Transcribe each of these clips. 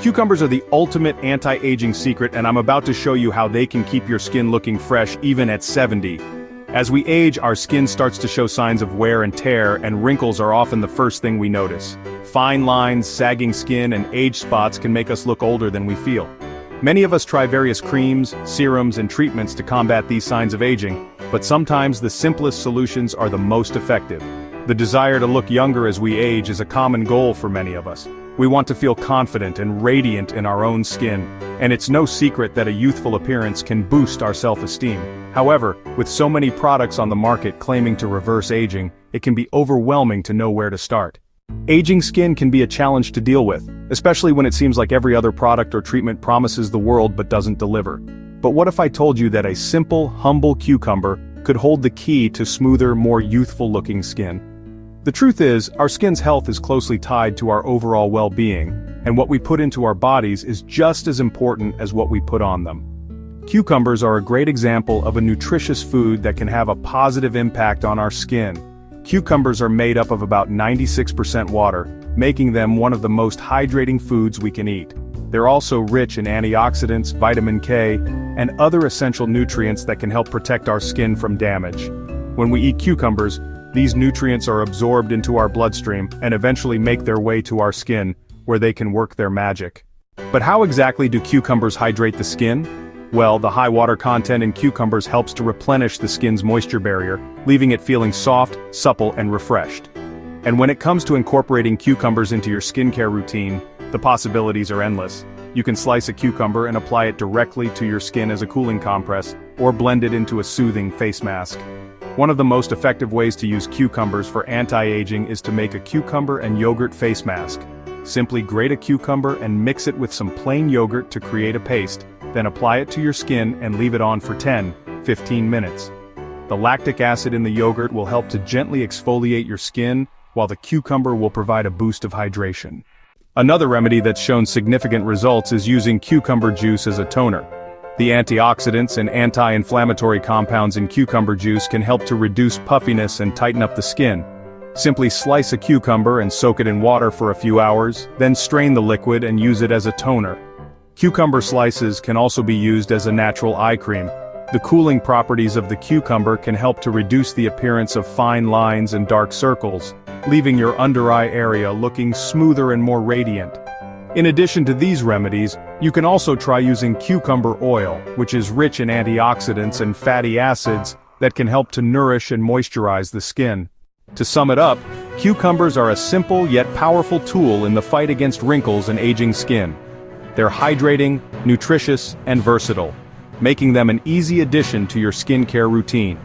Cucumbers are the ultimate anti-aging secret, and I'm about to show you how they can keep your skin looking fresh even at 70. As we age, our skin starts to show signs of wear and tear, and wrinkles are often the first thing we notice. Fine lines, sagging skin, and age spots can make us look older than we feel. Many of us try various creams, serums, and treatments to combat these signs of aging, but sometimes the simplest solutions are the most effective. The desire to look younger as we age is a common goal for many of us. We want to feel confident and radiant in our own skin, and it's no secret that a youthful appearance can boost our self-esteem. However, with so many products on the market claiming to reverse aging, it can be overwhelming to know where to start. Aging skin can be a challenge to deal with, especially when it seems like every other product or treatment promises the world but doesn't deliver. But what if I told you that a simple, humble cucumber could hold the key to smoother, more youthful-looking skin? The truth is, our skin's health is closely tied to our overall well-being, and what we put into our bodies is just as important as what we put on them. Cucumbers are a great example of a nutritious food that can have a positive impact on our skin. Cucumbers are made up of about 96% water, making them one of the most hydrating foods we can eat. They're also rich in antioxidants, vitamin K, and other essential nutrients that can help protect our skin from damage. When we eat cucumbers, these nutrients are absorbed into our bloodstream and eventually make their way to our skin, where they can work their magic. But how exactly do cucumbers hydrate the skin? Well, the high water content in cucumbers helps to replenish the skin's moisture barrier, leaving it feeling soft, supple, and refreshed. And when it comes to incorporating cucumbers into your skincare routine, the possibilities are endless. You can slice a cucumber and apply it directly to your skin as a cooling compress, or blend it into a soothing face mask. One of the most effective ways to use cucumbers for anti-aging is to make a cucumber and yogurt face mask. Simply grate a cucumber and mix it with some plain yogurt to create a paste, then apply it to your skin and leave it on for 10-15 minutes. The lactic acid in the yogurt will help to gently exfoliate your skin, while the cucumber will provide a boost of hydration. Another remedy that's shown significant results is using cucumber juice as a toner. The antioxidants and anti-inflammatory compounds in cucumber juice can help to reduce puffiness and tighten up the skin. Simply slice a cucumber and soak it in water for a few hours, then strain the liquid and use it as a toner. Cucumber slices can also be used as a natural eye cream. The cooling properties of the cucumber can help to reduce the appearance of fine lines and dark circles, leaving your under-eye area looking smoother and more radiant. In addition to these remedies, you can also try using cucumber oil, which is rich in antioxidants and fatty acids that can help to nourish and moisturize the skin. To sum it up, cucumbers are a simple yet powerful tool in the fight against wrinkles and aging skin. They're hydrating, nutritious, and versatile, making them an easy addition to your skincare routine.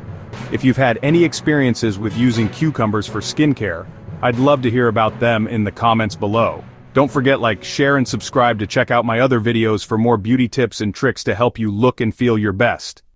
If you've had any experiences with using cucumbers for skincare, I'd love to hear about them in the comments below. Don't forget to share and subscribe to check out my other videos for more beauty tips and tricks to help you look and feel your best.